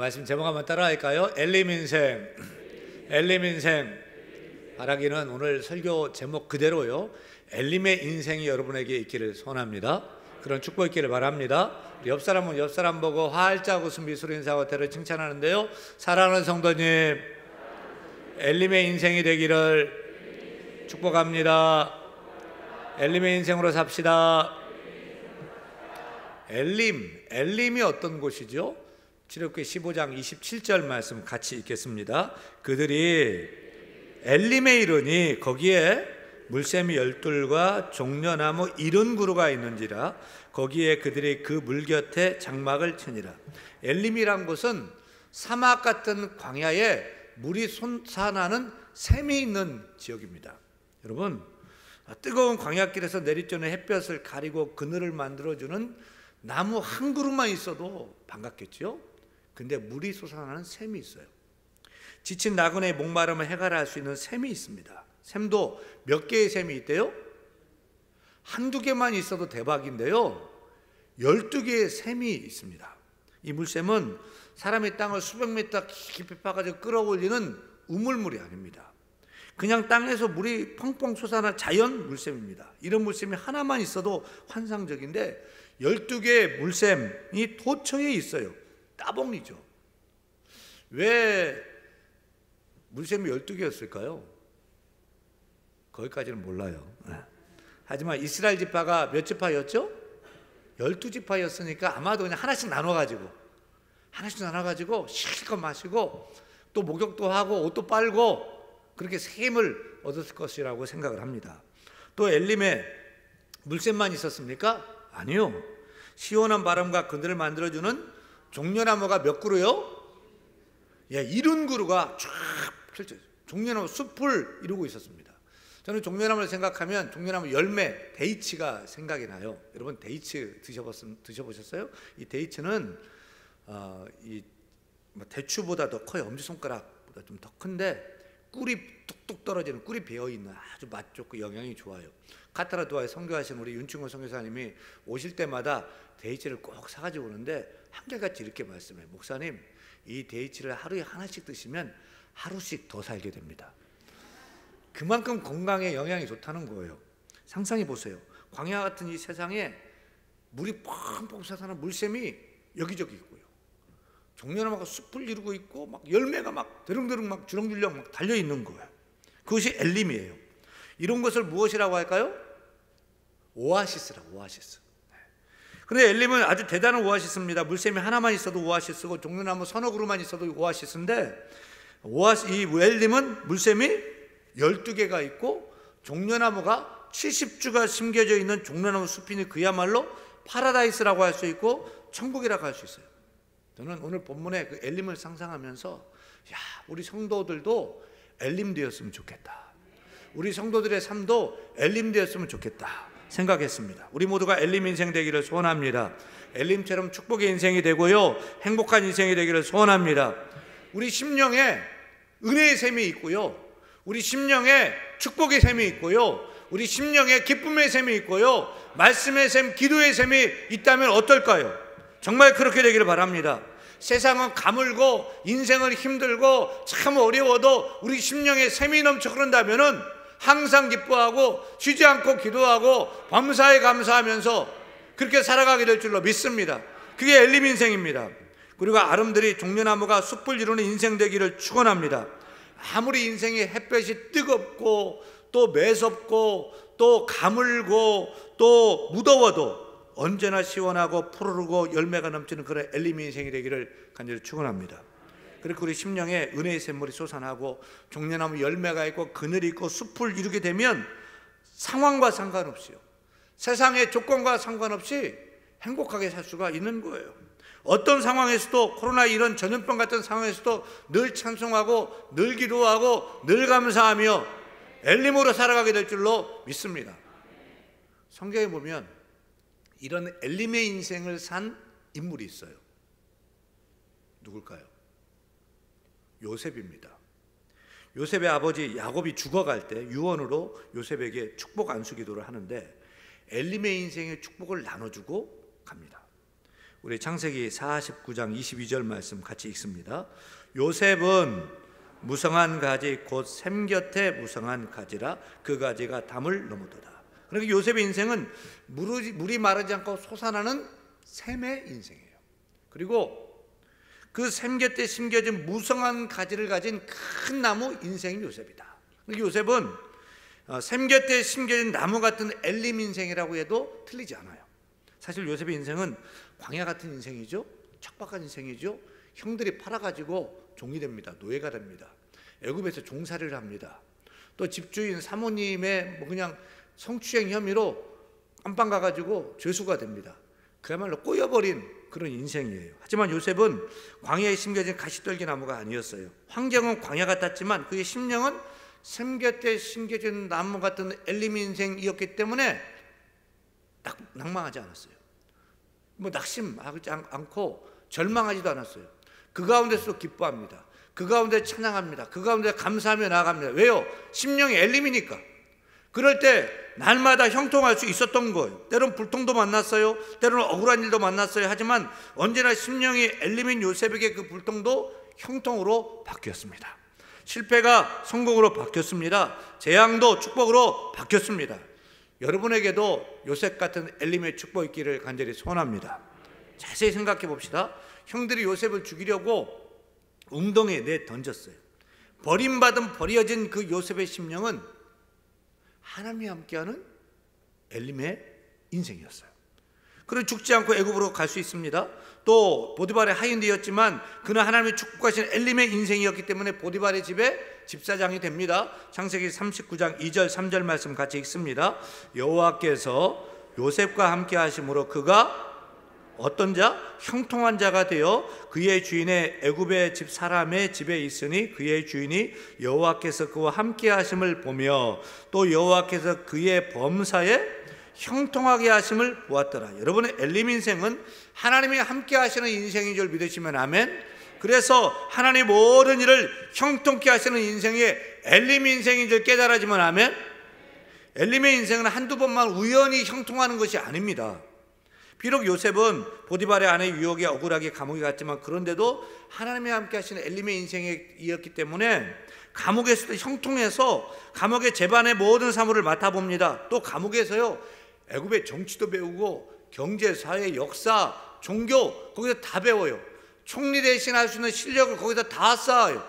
말씀 제목 한번 따라할까요? 엘림 인생. 엘림 인생. 바라기는 오늘 설교 제목 그대로요. 엘림의 인생이 여러분에게 있기를 소원합니다. 그런 축복 있기를 바랍니다. 옆 사람은 옆 사람 보고 활짝 웃음 미소로 인사하고 대를 칭찬하는데요. 사랑하는 성도님, 엘림의 인생이 되기를 축복합니다. 엘림의 인생으로 삽시다. 엘림이 어떤 곳이죠? 출애굽기 15장 27절 말씀 같이 읽겠습니다. 그들이 엘림에 이르니 거기에 물샘이 12과 종려나무 70그루가 있는지라 거기에 그들이 그 물 곁에 장막을 치니라. 엘림이란 곳은 사막 같은 광야에 물이 솟아나는 샘이 있는 지역입니다. 여러분, 뜨거운 광야길에서 내리쬐는 햇볕을 가리고 그늘을 만들어주는 나무 한 그루만 있어도 반갑겠죠? 근데 물이 솟아나는 샘이 있어요. 지친 나그네의 목마름을 해결할 수 있는 샘이 있습니다. 샘도 몇 개의 샘이 있대요? 한두 개만 있어도 대박인데요, 12개의 샘이 있습니다. 이 물샘은 사람이 땅을 수백 미터 깊이 파가지고 끌어올리는 우물물이 아닙니다. 그냥 땅에서 물이 펑펑 솟아나는 자연 물샘입니다. 이런 물샘이 하나만 있어도 환상적인데 12개의 물샘이 도처에 있어요. 따봉이죠. 왜 물샘이 12개였을까요? 거기까지는 몰라요. 하지만 이스라엘 지파가 몇 지파였죠? 12지파였으니까 아마도 그냥 하나씩 나눠가지고 실컷 마시고 또 목욕도 하고 옷도 빨고 그렇게 새 힘을 얻었을 것이라고 생각을 합니다. 또 엘림에 물샘만 있었습니까? 아니요. 시원한 바람과 그늘을 만들어주는 종려나무가 몇 그루요? 70그루가 쫙 펼쳐져 종려나무 숲을 이루고 있었습니다. 저는 종려나무를 생각하면 종려나무 열매 데이츠가 생각이 나요. 여러분, 데이츠 드셔보셨어요? 이 데이츠는 대추보다 더 커요. 엄지손가락보다 좀 더 큰데 꿀이 뚝뚝 떨어지는, 꿀이 배어있는 아주 맛 좋고 영양이 좋아요. 카타르도아에 선교하신 우리 윤충호 선교사님이 오실 때마다 데이츠를 꼭 사가지고 오는데 한결같이 이렇게 말씀해요. 목사님, 이 데이츠를 하루에 하나씩 드시면 하루씩 더 살게 됩니다. 그만큼 건강에 영향이 좋다는 거예요. 상상해 보세요. 광야 같은 이 세상에 물이 펑펑 솟아나는 물샘이 여기저기 있고요. 종려나무가 숲을 이루고 있고 막 열매가 막 드릉드릉 막 주렁주렁 막 달려 있는 거예요. 그것이 엘림이에요. 이런 것을 무엇이라고 할까요? 오아시스라고, 오아시스. 그런데 엘림은 아주 대단한 오아시스입니다. 물샘이 하나만 있어도 오아시스고 종려나무 서너 그루만 있어도 오아시스인데, 이 엘림은 물샘이 12개가 있고 종려나무가 70주가 심겨져 있는 종려나무 숲이니 그야말로 파라다이스라고 할 수 있고 천국이라고 할 수 있어요. 저는 오늘 본문에 그 엘림을 상상하면서 우리 성도들도 엘림 되었으면 좋겠다. 우리 성도들의 삶도 엘림 되었으면 좋겠다 생각했습니다. 우리 모두가 엘림 인생 되기를 소원합니다. 엘림처럼 축복의 인생이 되고요, 행복한 인생이 되기를 소원합니다. 우리 심령에 은혜의 샘이 있고요, 우리 심령에 축복의 샘이 있고요, 우리 심령에 기쁨의 샘이 있고요, 말씀의 샘, 기도의 샘이 있다면 어떨까요? 정말 그렇게 되기를 바랍니다. 세상은 가물고 인생은 힘들고 참 어려워도 우리 심령에 샘이 넘쳐 흐른다면 항상 기뻐하고 쉬지 않고 기도하고 범사에 감사하면서 그렇게 살아가게 될 줄로 믿습니다. 그게 엘림 인생입니다. 그리고 아름드리 종려나무가 숲을 이루는 인생 되기를 축원합니다. 아무리 인생의 햇볕이 뜨겁고 또 매섭고 또 가물고 또 무더워도 언제나 시원하고 푸르르고 열매가 넘치는 그런 엘림 인생이 되기를 간절히 축원합니다. 그리고 우리 심령에 은혜의 샘물이 솟아나고 종려나무 열매가 있고 그늘이 있고 숲을 이루게 되면 상황과 상관없이요, 세상의 조건과 상관없이 행복하게 살 수가 있는 거예요. 어떤 상황에서도, 코로나 이런 전염병 같은 상황에서도 늘 찬송하고 늘 기도하고 늘 감사하며 엘림으로 살아가게 될 줄로 믿습니다. 성경에 보면 이런 엘림의 인생을 산 인물이 있어요. 누굴까요? 요셉입니다. 요셉의 아버지 야곱이 죽어갈 때 유언으로 요셉에게 축복 안수 기도를 하는데 엘림의 인생의 축복을 나눠주고 갑니다. 우리 창세기 49장 22절 말씀 같이 읽습니다. 요셉은 무성한 가지 곧 샘 곁에 무성한 가지라 그 가지가 담을 넘어도다. 그러니까 요셉의 인생은 물이 마르지 않고 솟아나는 샘의 인생이에요. 그리고 그 샘 곁에 심겨진 무성한 가지를 가진 큰 나무 인생이 요셉이다. 요셉은 샘 곁에 심겨진 나무 같은 엘림 인생이라고 해도 틀리지 않아요. 사실 요셉의 인생은 광야 같은 인생이죠. 척박한 인생이죠. 형들이 팔아가지고 종이 됩니다. 노예가 됩니다. 애굽에서 종살이를 합니다. 또 집주인 사모님의 그냥 성추행 혐의로 깜빵 가가지고 죄수가 됩니다. 그야말로 꼬여버린 그런 인생이에요. 하지만 요셉은 광야에 심겨진 가시떨기 나무가 아니었어요. 환경은 광야 같았지만 그의 심령은 샘 곁에 심겨진 나무 같은 엘림 인생이었기 때문에 낭망하지 않았어요. 낙심하지 않고 절망하지도 않았어요. 그 가운데서 기뻐합니다. 그 가운데 찬양합니다. 그 가운데 감사하며 나아갑니다. 왜요? 심령이 엘림이니까. 그럴 때 날마다 형통할 수 있었던 거예요. 때로는 불통도 만났어요. 때로는 억울한 일도 만났어요. 하지만 언제나 심령이 엘림인 요셉에게 그 불통도 형통으로 바뀌었습니다. 실패가 성공으로 바뀌었습니다. 재앙도 축복으로 바뀌었습니다. 여러분에게도 요셉 같은 엘림의 축복이 있기를 간절히 소원합니다. 자세히 생각해 봅시다. 형들이 요셉을 죽이려고 웅덩이에 내던졌어요. 버려진 그 요셉의 심령은 하나님이 함께하는 엘림의 인생이었어요. 그는 죽지 않고 애굽으로 갈 수 있습니다. 또 보디발의 하인되었지만 그는 하나님의 축복하신 엘림의 인생이었기 때문에 보디발의 집에 집사장이 됩니다. 창세기 39장 2절 3절 말씀 같이 읽습니다. 여호와께서 요셉과 함께 하심으로 그가 어떤 자? 형통한 자가 되어 그의 주인의 애굽의 집 사람의 집에 있으니 그의 주인이 여호와께서 그와 함께 하심을 보며 또 여호와께서 그의 범사에 형통하게 하심을 보았더라. 여러분의 엘림 인생은 하나님이 함께 하시는 인생인 줄 믿으시면 아멘. 그래서 하나님 모든 일을 형통케 하시는 인생이 엘림 인생인 줄 깨달아지면 아멘. 엘림의 인생은 한두 번만 우연히 형통하는 것이 아닙니다. 비록 요셉은 보디발의 아내 유혹에 억울하게 감옥에 갔지만 그런데도 하나님이 함께 하시는 엘림의 인생이었기 때문에 감옥에서도 형통해서 감옥의 재반의 모든 사물을 맡아봅니다. 또 감옥에서요 애굽의 정치도 배우고 경제, 사회, 역사, 종교 거기서 다 배워요. 총리 대신 할 수 있는 실력을 거기서 다 쌓아요.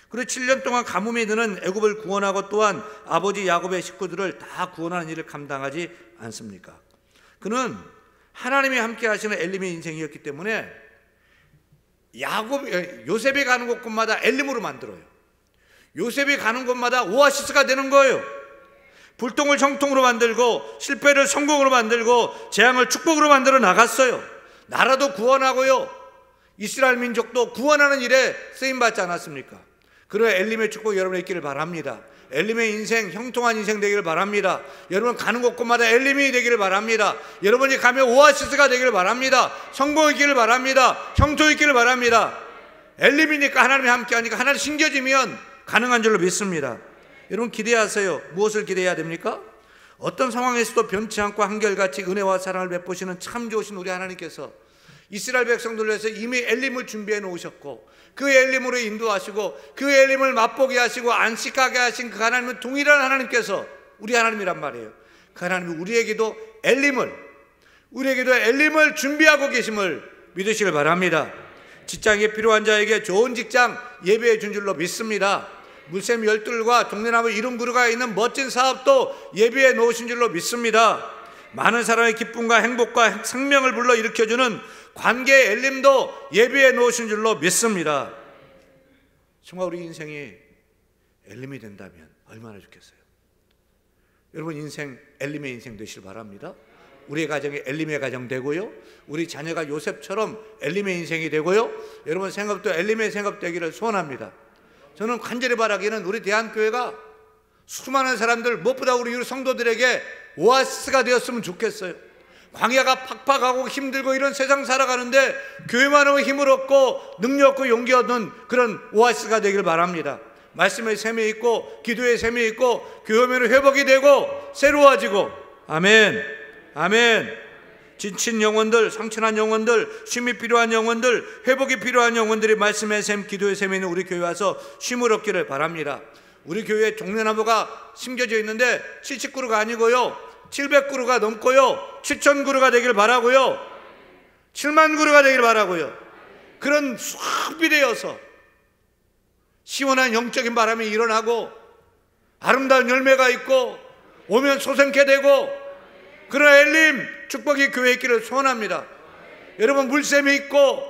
그리고 7년 동안 가뭄에 드는 애굽을 구원하고 또한 아버지 야곱의 식구들을 다 구원하는 일을 감당하지 않습니까? 그는 하나님이 함께 하시는 엘림의 인생이었기 때문에 요셉이 가는 곳곳마다 엘림으로 만들어요. 요셉이 가는 곳마다 오아시스가 되는 거예요. 불통을 형통으로 만들고 실패를 성공으로 만들고 재앙을 축복으로 만들어 나갔어요. 나라도 구원하고요 이스라엘 민족도 구원하는 일에 쓰임받지 않았습니까? 그런 엘림의 축복 여러분에 있기를 바랍니다. 엘림의 인생, 형통한 인생 되기를 바랍니다. 여러분 가는 곳곳마다 엘림이 되기를 바랍니다. 여러분이 가면 오아시스가 되기를 바랍니다. 성공이 있기를 바랍니다. 형통이 있기를 바랍니다. 엘림이니까 하나님이 함께하니까 하나님 신겨지면 가능한 줄로 믿습니다. 여러분 기대하세요. 무엇을 기대해야 됩니까? 어떤 상황에서도 변치 않고 한결같이 은혜와 사랑을 베푸시는 참 좋으신 우리 하나님께서 이스라엘 백성들을 위해서 이미 엘림을 준비해 놓으셨고 그 엘림으로 인도하시고 그 엘림을 맛보게 하시고 안식하게 하신 그 하나님은 동일한 하나님께서 우리 하나님이란 말이에요. 그 하나님이 우리에게도 엘림을 준비하고 계심을 믿으시길 바랍니다. 직장에 필요한 자에게 좋은 직장 예배해 준 줄로 믿습니다. 물샘 열둘과 동네나무 이름 그루가 있는 멋진 사업도 예배해 놓으신 줄로 믿습니다. 많은 사람의 기쁨과 행복과 생명을 불러 일으켜주는 관계의 엘림도 예배해 놓으신 줄로 믿습니다. 정말 우리 인생이 엘림이 된다면 얼마나 좋겠어요. 여러분 인생 엘림의 인생 되시길 바랍니다. 우리의 가정이 엘림의 가정 되고요 우리 자녀가 요셉처럼 엘림의 인생이 되고요 여러분 생업도 엘림의 생업 되기를 소원합니다. 저는 간절히 바라기는 우리 대한교회가 수많은 사람들 무엇보다 우리 성도들에게 오아시스가 되었으면 좋겠어요. 광야가 팍팍하고 힘들고 이런 세상 살아가는데 교회만 하면 힘을 얻고 능력 얻고 용기 얻는 그런 오아시스가 되기를 바랍니다. 말씀의 샘이 있고 기도의 샘이 있고 교회면은 회복이 되고 새로워지고 아멘 아멘. 지친 영혼들, 상처난 영혼들, 쉼이 필요한 영혼들, 회복이 필요한 영혼들이 말씀의 샘, 기도의 샘에 있는 우리 교회 와서 쉼을 얻기를 바랍니다. 우리 교회에 종려나무가 심겨져 있는데 70그루가 아니고요, 700그루가 넘고요, 7000그루가 되길 바라고요, 7만 그루가 되길 바라고요. 그런 수비되어서 시원한 영적인 바람이 일어나고 아름다운 열매가 있고 오면 소생케 되고 그런 엘림 축복이 교회에 있기를 소원합니다. 여러분, 물샘이 있고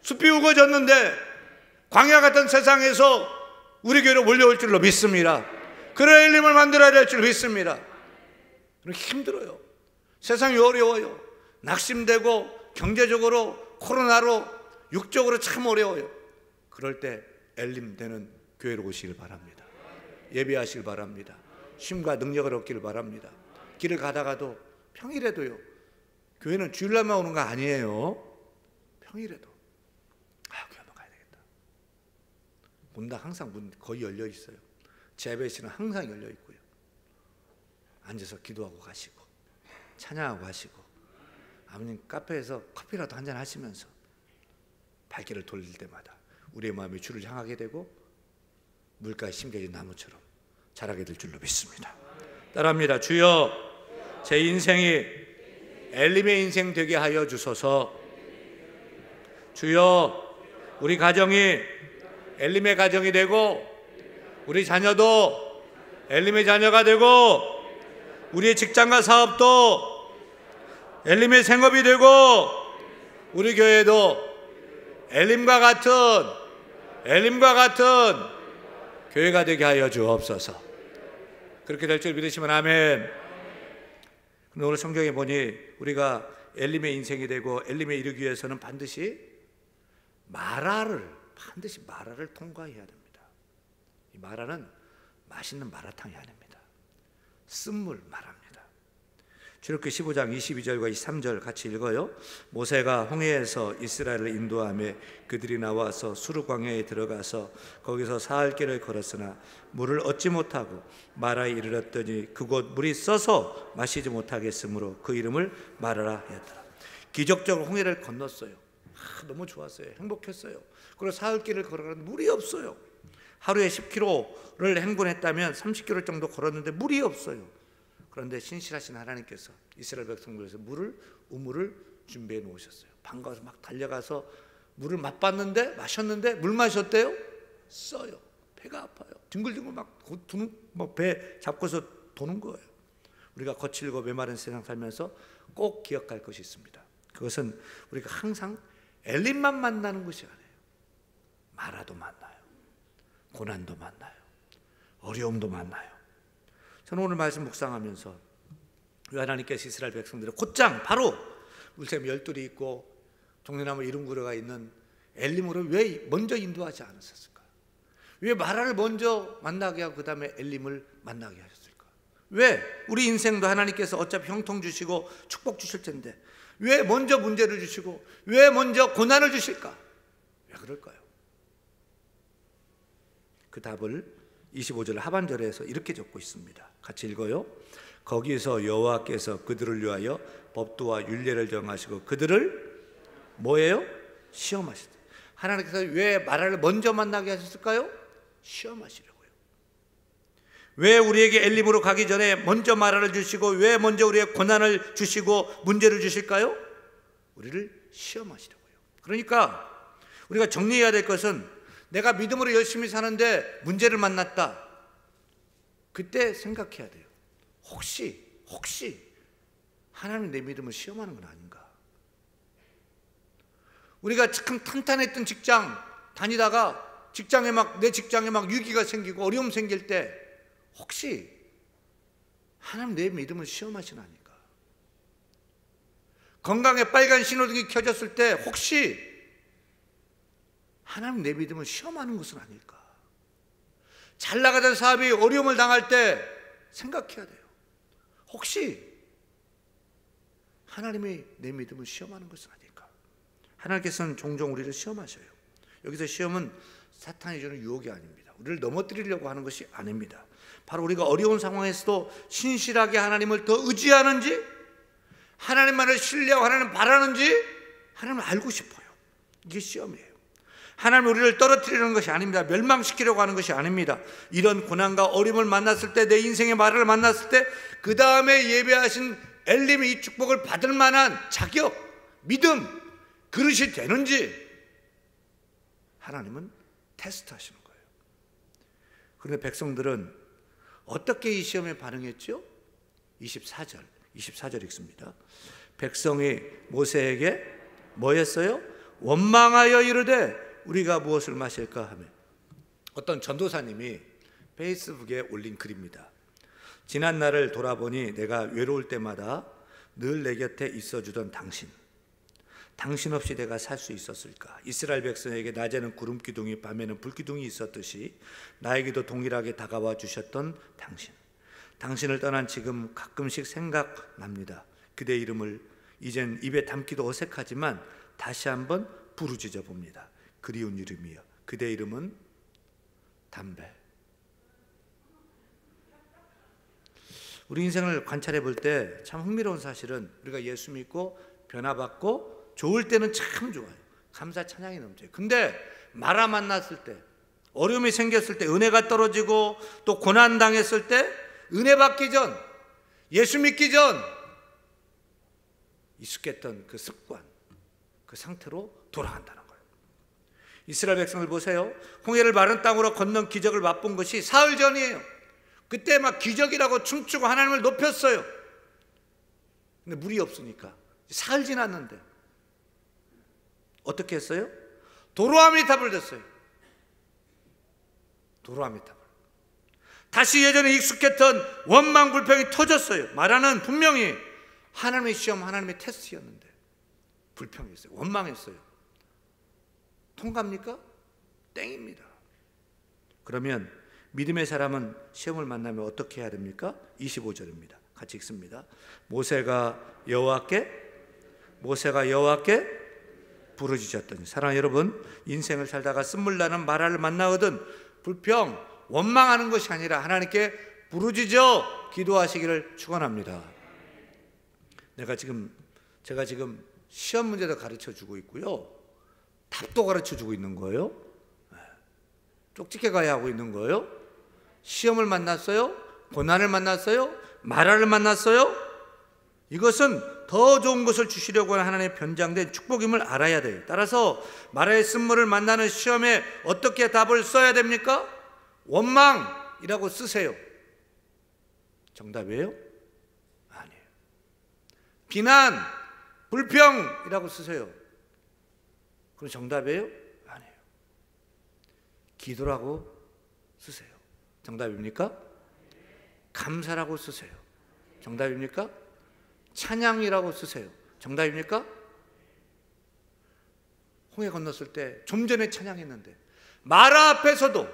숲이 우거졌는데 광야 같은 세상에서 우리 교회로 몰려올 줄로 믿습니다. 그런 엘림을 만들어야 될 줄 믿습니다. 힘들어요. 세상이 어려워요. 낙심되고 경제적으로 코로나로 육적으로 참 어려워요. 그럴 때 엘림 되는 교회로 오시길 바랍니다. 예배하시길 바랍니다. 쉼과 능력을 얻기를 바랍니다. 길을 가다가도 평일에도요, 교회는 주일날만 오는 거 아니에요. 평일에도 교회 한번 가야 되겠다. 문당 항상 문 거의 열려 있어요. 재배실은 항상 열려 있고요. 앉아서 기도하고 가시고 찬양하고 가시고, 아버님 카페에서 커피라도 한잔 하시면서 발길을 돌릴 때마다 우리의 마음이 주를 향하게 되고 물가에 심겨진 나무처럼 자라게 될 줄로 믿습니다. 따라합니다. 주여, 제 인생이 엘림의 인생 되게 하여 주소서. 주여, 우리 가정이 엘림의 가정이 되고 우리 자녀도 엘림의 자녀가 되고 우리의 직장과 사업도 엘림의 생업이 되고 우리 교회도 엘림과 같은 교회가 되게 하여 주옵소서. 그렇게 될 줄 믿으시면 아멘. 근데 오늘 성경에 보니 우리가 엘림의 인생이 되고 엘림에 이르기 위해서는 반드시 마라를 통과해야 됩니다. 이 마라는 맛있는 마라탕이 아닙니다. 쓴물 마라입니다. 출애굽기 15장 22절과 23절 같이 읽어요. 모세가 홍해에서 이스라엘을 인도하며 그들이 나와서 수르 광야에 들어가서 거기서 사흘 길을 걸었으나 물을 얻지 못하고 마라에 이르렀더니 그곳 물이 써서 마시지 못하겠으므로 그 이름을 마라라 하였더라. 기적적으로 홍해를 건넜어요. 너무 좋았어요. 행복했어요. 그리고 사흘 길을 걸어가는데 물이 없어요. 하루에 10km를 행군했다면 30km 정도 걸었는데 물이 없어요. 그런데 신실하신 하나님께서 이스라엘 백성들 위해서 우물을 준비해 놓으셨어요. 반가워서 막 달려가서 물을 맛봤는데, 마셨는데 물 마셨대요? 써요. 배가 아파요. 뒹굴뒹굴 막 배 잡고서 도는 거예요. 우리가 거칠고 메마른 세상 살면서 꼭 기억할 것이 있습니다. 그것은 우리가 항상 엘림만 만나는 것이 아니에요. 마라도 만나요. 고난도 만나요. 어려움도 만나요. 저는 오늘 말씀 묵상하면서 하나님께서 이스라엘 백성들의 곧장 바로 물샘 12이 있고 종려나무 70그루가 있는 엘림으로 왜 먼저 인도하지 않으셨을까? 왜 마라를 먼저 만나게 하고 그 다음에 엘림을 만나게 하셨을까? 왜 우리 인생도 하나님께서 어차피 형통 주시고 축복 주실 텐데 왜 먼저 문제를 주시고 왜 먼저 고난을 주실까? 왜 그럴까요? 그 답을 25절 하반절에서 이렇게 적고 있습니다. 같이 읽어요. 거기서 여호와께서 그들을 위하여 법도와 율례를 정하시고 그들을 뭐예요? 시험하시다. 하나님께서 왜 마라를 먼저 만나게 하셨을까요? 시험하시려고요. 왜 우리에게 엘림으로 가기 전에 먼저 마라를 주시고 왜 먼저 우리의 고난을 주시고 문제를 주실까요? 우리를 시험하시려고요. 그러니까 우리가 정리해야 될 것은 내가 믿음으로 열심히 사는데 문제를 만났다. 그때 생각해야 돼요. 혹시 하나님 내 믿음을 시험하는 건 아닌가? 우리가 참 탄탄했던 직장 다니다가 내 직장에 막 위기가 생기고 어려움 생길 때 혹시 하나님 내 믿음을 시험하시는 아닌가? 건강에 빨간 신호등이 켜졌을 때 혹시 하나님 내 믿음을 시험하는 것은 아닐까? 잘 나가던 사업이 어려움을 당할 때 생각해야 돼요. 혹시 하나님이 내 믿음을 시험하는 것은 아닐까? 하나님께서는 종종 우리를 시험하셔요. 여기서 시험은 사탄이 주는 유혹이 아닙니다. 우리를 넘어뜨리려고 하는 것이 아닙니다. 바로 우리가 어려운 상황에서도 신실하게 하나님을 더 의지하는지 하나님만을 신뢰하고 하나님 바라는지 하나님을 알고 싶어요. 이게 시험이에요. 하나님 우리를 떨어뜨리는 것이 아닙니다. 멸망시키려고 하는 것이 아닙니다. 이런 고난과 어려움을 만났을 때, 내 인생의 말을 만났을 때, 그 다음에 예배하신 엘림이 이 축복을 받을 만한 자격, 믿음, 그릇이 되는지 하나님은 테스트하시는 거예요. 그런데 백성들은 어떻게 이 시험에 반응했죠? 24절 읽습니다. 백성이 모세에게 뭐 했어요? 원망하여 이르되 우리가 무엇을 마실까 하며. 어떤 전도사님이 페이스북에 올린 글입니다. 지난 날을 돌아보니 내가 외로울 때마다 늘 내 곁에 있어주던 당신 없이 내가 살 수 있었을까? 이스라엘 백성에게 낮에는 구름 기둥이 밤에는 불 기둥이 있었듯이 나에게도 동일하게 다가와 주셨던 당신을 떠난 지금 가끔씩 생각납니다. 그대 이름을 이젠 입에 담기도 어색하지만 다시 한번 부르짖어 봅니다. 그리운 이름이여, 그대 이름은 담배. 우리 인생을 관찰해 볼 때 참 흥미로운 사실은 우리가 예수 믿고 변화받고 좋을 때는 참 좋아요. 감사 찬양이 넘쳐요. 근데 마라 만났을 때, 어려움이 생겼을 때, 은혜가 떨어지고 또 고난 당했을 때, 은혜 받기 전, 예수 믿기 전 익숙했던 그 습관, 그 상태로 돌아간다는 거예요. 이스라엘 백성을 보세요. 홍해를 마른 땅으로 건넌 기적을 맛본 것이 사흘 전이에요. 그때 막 기적이라고 춤추고 하나님을 높였어요. 근데 물이 없으니까 사흘 지났는데 어떻게 했어요? 도로아미탑을 댔어요. 도로아미탑을. 다시 예전에 익숙했던 원망 불평이 터졌어요. 마라는 분명히 하나님의 시험, 하나님의 테스트였는데 불평했어요. 원망했어요. 통과합니까? 땡입니다. 그러면 믿음의 사람은 시험을 만나면 어떻게 해야 됩니까? 25절입니다. 같이 읽습니다. 모세가 여호와께 부르짖었더니. 사랑하는 여러분, 인생을 살다가 쓴물나는 마라를 만나거든 불평, 원망하는 것이 아니라 하나님께 부르짖어 기도하시기를 축원합니다. 제가 지금 시험 문제도 가르쳐주고 있고요, 답도 가르쳐주고 있는 거예요. 쪽집게 가야 하고 있는 거예요. 시험을 만났어요? 고난을 만났어요? 마라를 만났어요? 이것은 더 좋은 것을 주시려고 하는 하나님의 변장된 축복임을 알아야 돼요. 따라서 마라의 쓴물을 만나는 시험에 어떻게 답을 써야 됩니까? 원망이라고 쓰세요. 정답이에요? 아니에요. 비난, 불평이라고 쓰세요. 그럼 정답이에요? 아니에요. 기도라고 쓰세요. 정답입니까? 감사라고 쓰세요. 정답입니까? 찬양이라고 쓰세요. 정답입니까? 홍해 건넜을 때 좀 전에 찬양했는데 마라 앞에서도,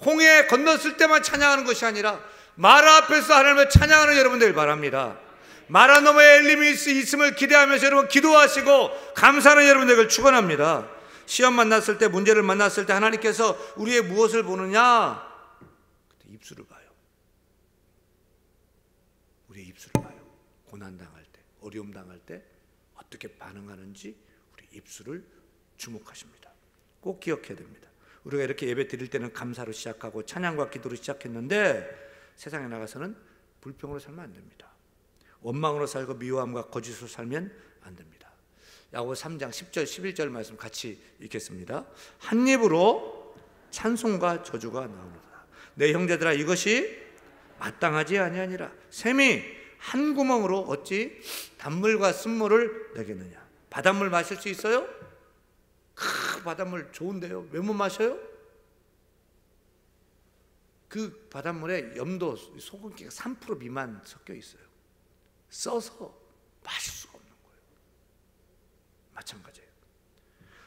홍해 건넜을 때만 찬양하는 것이 아니라 마라 앞에서 하나님을 찬양하는 여러분들 바랍니다. 마라 너머에 엘림이 있음을 기대하면서 여러분 기도하시고 감사하는 여러분들을 축원합니다. 시험 만났을 때, 문제를 만났을 때 하나님께서 우리의 무엇을 보느냐? 그때 입술을 봐요. 우리의 입술을 봐요. 고난당할 때, 어려움 당할 때 어떻게 반응하는지 우리 입술을 주목하십니다. 꼭 기억해야 됩니다. 우리가 이렇게 예배 드릴 때는 감사로 시작하고 찬양과 기도로 시작했는데 세상에 나가서는 불평으로 살면 안 됩니다. 원망으로 살고 미워함과 거짓으로 살면 안 됩니다. 야고보서 3장 10절 11절 말씀 같이 읽겠습니다. 한 입으로 찬송과 저주가 나옵니다. 내 형제들아, 이것이 마땅하지 아니하니라. 샘이 한 구멍으로 어찌 단물과 쓴물을 내겠느냐. 바닷물 마실 수 있어요? 바닷물 좋은데요. 왜 못 마셔요? 그 바닷물에 염도, 소금기가 3% 미만 섞여 있어요. 써서 마실 수가 없는 거예요. 마찬가지예요.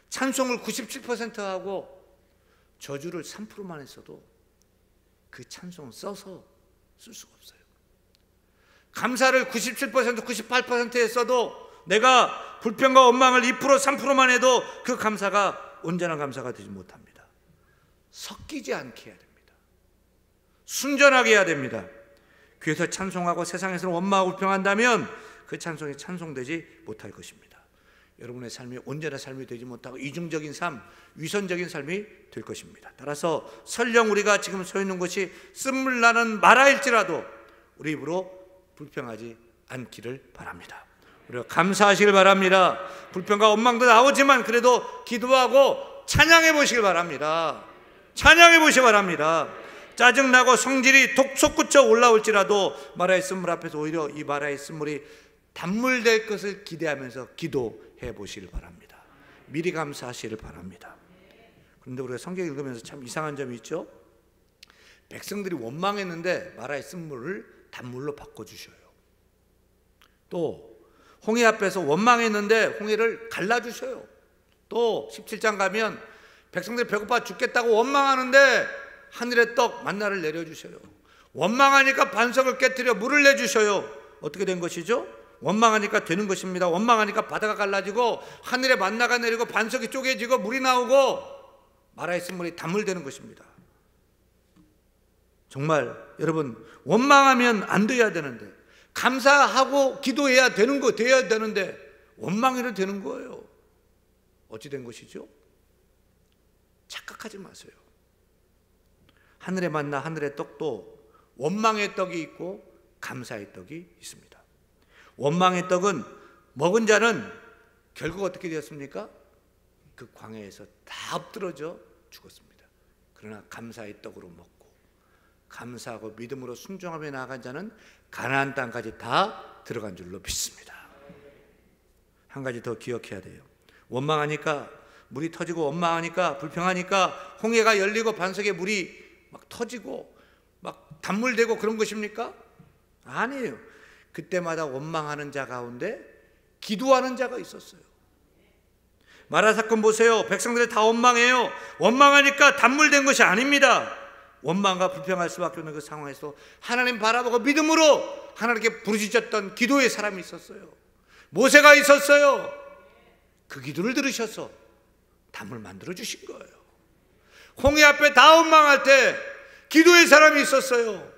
찬송을 97%하고 저주를 3%만 했어도 그 찬송은 써서 쓸 수가 없어요. 감사를 97%, 98% 했어도 내가 불평과 원망을 2%, 3%만 해도 그 감사가 온전한 감사가 되지 못합니다. 섞이지 않게 해야 됩니다. 순전하게 해야 됩니다. 교회에서 찬송하고 세상에서는 원망하고 불평한다면 그 찬송이 찬송되지 못할 것입니다. 여러분의 삶이 온전한 삶이 되지 못하고 이중적인 삶, 위선적인 삶이 될 것입니다. 따라서 설령 우리가 지금 서 있는 곳이 쓴물나는 마라일지라도 우리 입으로 불평하지 않기를 바랍니다. 우리가 감사하시길 바랍니다. 불평과 원망도 나오지만 그래도 기도하고 찬양해 보시길 바랍니다. 찬양해 보시기 바랍니다. 짜증나고 성질이 솟구쳐 올라올지라도 마라의 쓴물 앞에서 오히려 이 마라의 쓴물이 단물 될 것을 기대하면서 기도해 보시길 바랍니다. 미리 감사하시길 바랍니다. 그런데 우리가 성경 읽으면서 참 이상한 점이 있죠. 백성들이 원망했는데 마라의 쓴물을 단물로 바꿔주셔요. 또 홍해 앞에서 원망했는데 홍해를 갈라주셔요. 또 17장 가면 백성들이 배고파 죽겠다고 원망하는데 하늘의 떡 만나를 내려주셔요. 원망하니까 반석을 깨뜨려 물을 내주셔요. 어떻게 된 것이죠? 원망하니까 되는 것입니다. 원망하니까 바다가 갈라지고 하늘에 만나가 내리고 반석이 쪼개지고 물이 나오고 마라의 쓴물이 단물되는 것입니다. 정말 여러분 원망하면 안 돼야 되는데 감사하고 기도해야 돼야 되는데 원망해도 되는 거예요. 어찌 된 것이죠? 착각하지 마세요. 하늘의 만나 하늘의 떡도 원망의 떡이 있고 감사의 떡이 있습니다. 원망의 떡은 먹은 자는 결국 어떻게 되었습니까? 그 광야에서 다 엎드러져 죽었습니다. 그러나 감사의 떡으로 먹고 감사하고 믿음으로 순종하며 나아간 자는 가나안 땅까지 다 들어간 줄로 믿습니다. 한 가지 더 기억해야 돼요. 원망하니까 물이 터지고 원망하니까 불평하니까 홍해가 열리고 반석에 물이 막 터지고 막 단물되고 그런 것입니까? 아니에요. 그때마다 원망하는 자 가운데 기도하는 자가 있었어요. 마라 사건 보세요. 백성들이 다 원망해요. 원망하니까 단물된 것이 아닙니다. 원망과 불평할 수밖에 없는 그 상황에서 하나님 바라보고 믿음으로 하나님께 부르짖었던 기도의 사람이 있었어요. 모세가 있었어요. 그 기도를 들으셔서 담을 만들어 주신 거예요. 홍해 앞에 다 원망할 때 기도의 사람이 있었어요.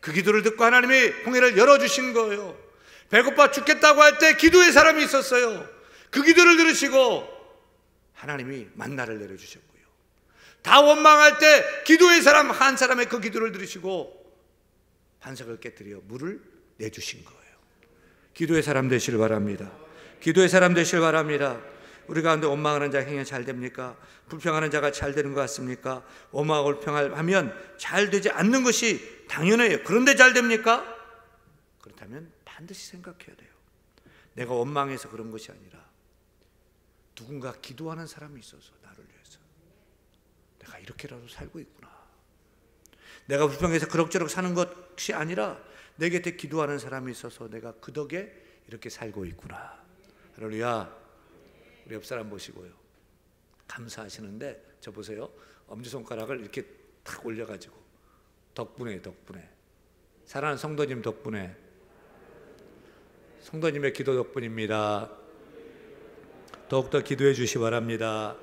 그 기도를 듣고 하나님이 홍해를 열어주신 거예요. 배고파 죽겠다고 할 때 기도의 사람이 있었어요. 그 기도를 들으시고 하나님이 만나를 내려주셨고요. 다 원망할 때 기도의 사람 한 사람의 그 기도를 들으시고 반석을 깨뜨려 물을 내주신 거예요. 기도의 사람 되시길 바랍니다. 기도의 사람 되시길 바랍니다. 우리 가운데 원망하는 자 행위 잘 됩니까? 불평하는 자가 잘 되는 것 같습니까? 원망하고 불평하면 잘 되지 않는 것이 당연해요. 그런데 잘 됩니까? 그렇다면 반드시 생각해야 돼요. 내가 원망해서 그런 것이 아니라 누군가 기도하는 사람이 있어서 나를 위해서 내가 이렇게라도 살고 있구나. 내가 불평해서 그럭저럭 사는 것이 아니라 내 곁에 기도하는 사람이 있어서 내가 그 덕에 이렇게 살고 있구나. 할렐루야. 우리 옆 사람 보시고요. 감사하시는데 저 보세요. 엄지손가락을 이렇게 탁 올려가지고 덕분에 사랑하는 성도님 덕분에 성도님의 기도 덕분입니다. 더욱더 기도해 주시기 바랍니다.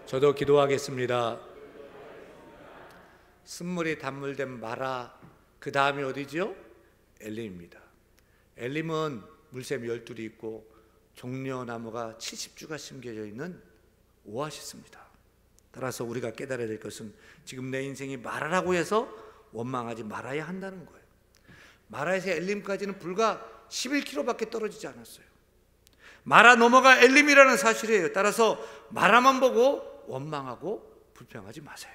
저도 기도하겠습니다. 쓴물이 단물된 마라 그 다음이 어디죠? 엘림입니다. 엘림은 물샘 12이 있고 종려나무가 70주가 심겨져 있는 오아시스입니다. 따라서 우리가 깨달아야 될 것은 지금 내 인생이 마라라고 해서 원망하지 말아야 한다는 거예요. 마라에서 엘림까지는 불과 11km밖에 떨어지지 않았어요. 마라 넘어가 엘림이라는 사실이에요. 따라서 마라만 보고 원망하고 불평하지 마세요.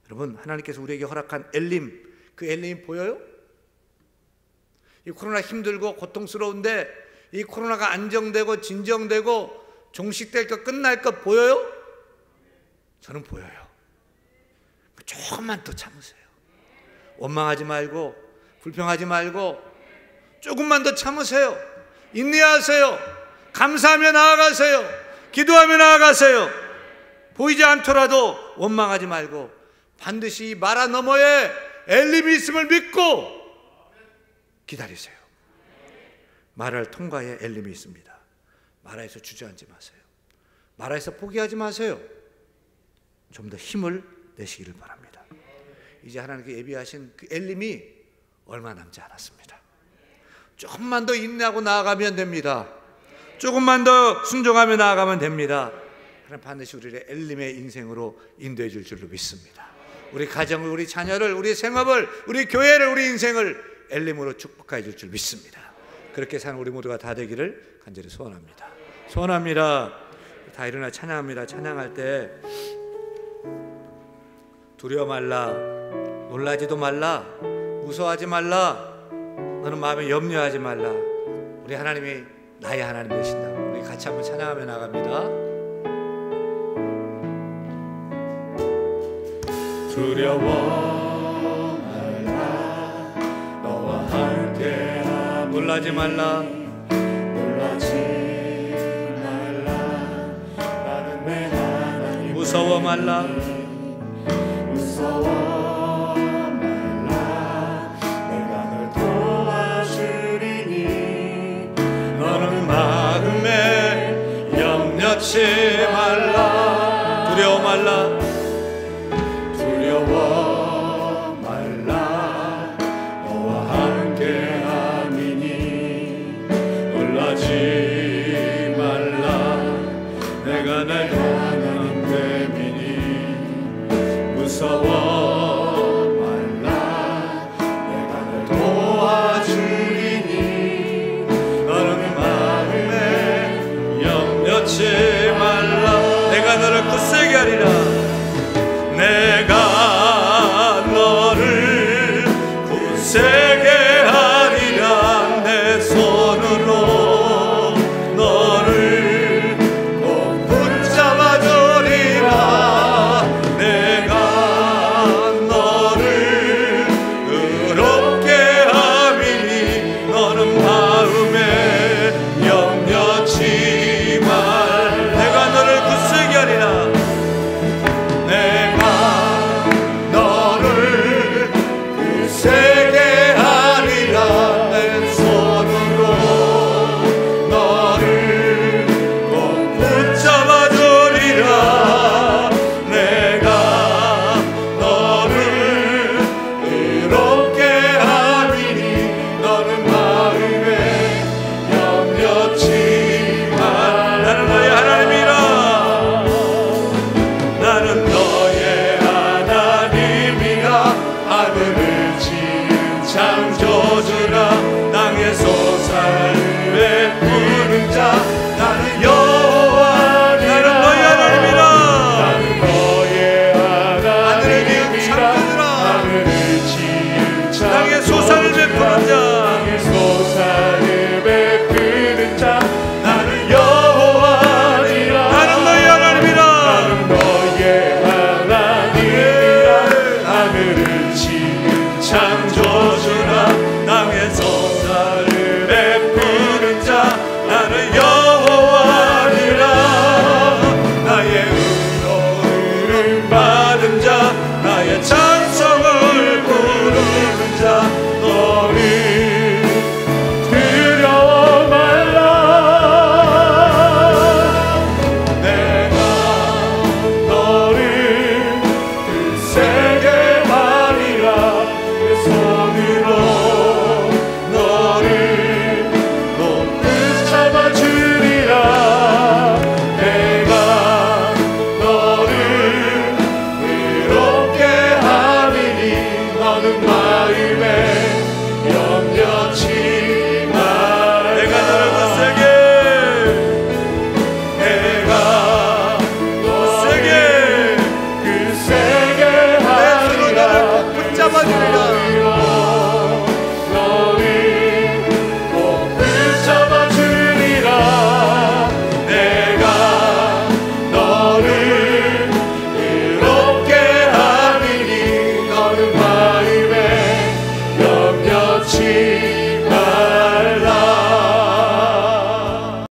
여러분, 하나님께서 우리에게 허락한 엘림, 그 엘림이 보여요? 이 코로나 힘들고 고통스러운데 이 코로나가 안정되고 진정되고 종식될 것 끝날 것 보여요? 저는 보여요. 조금만 더 참으세요. 원망하지 말고 불평하지 말고 조금만 더 참으세요. 인내하세요. 감사하며 나아가세요. 기도하며 나아가세요. 보이지 않더라도 원망하지 말고 반드시 이 마라 너머에 엘림이 있음을 믿고 기다리세요. 마라를 통과해 엘림이 있습니다. 마라에서 주저앉지 마세요. 마라에서 포기하지 마세요. 좀 더 힘을 내시기를 바랍니다. 이제 하나님께 예비하신 그 엘림이 얼마 남지 않았습니다. 조금만 더 인내하고 나아가면 됩니다. 조금만 더 순종하며 나아가면 됩니다. 하나님 반드시 우리를 엘림의 인생으로 인도해 줄 줄로 믿습니다. 우리 가정을, 우리 자녀를, 우리 생업을, 우리 교회를, 우리 인생을 엘림으로 축복해 줄 줄 믿습니다. 그렇게 사는 우리 모두가 다 되기를 간절히 소원합니다. 소원합니다. 다 일어나 찬양합니다. 찬양할 때 두려워 말라, 놀라지도 말라, 무서워하지 말라, 너는 마음에 염려하지 말라. 우리 하나님이 나의 하나님 되신다고 우리 같이 한번 찬양하며 나갑니다. 두려워 말라, 너와 함께함. 놀라지 말라, 놀라지 말라, 나는 내 하나님. 무서워 말라,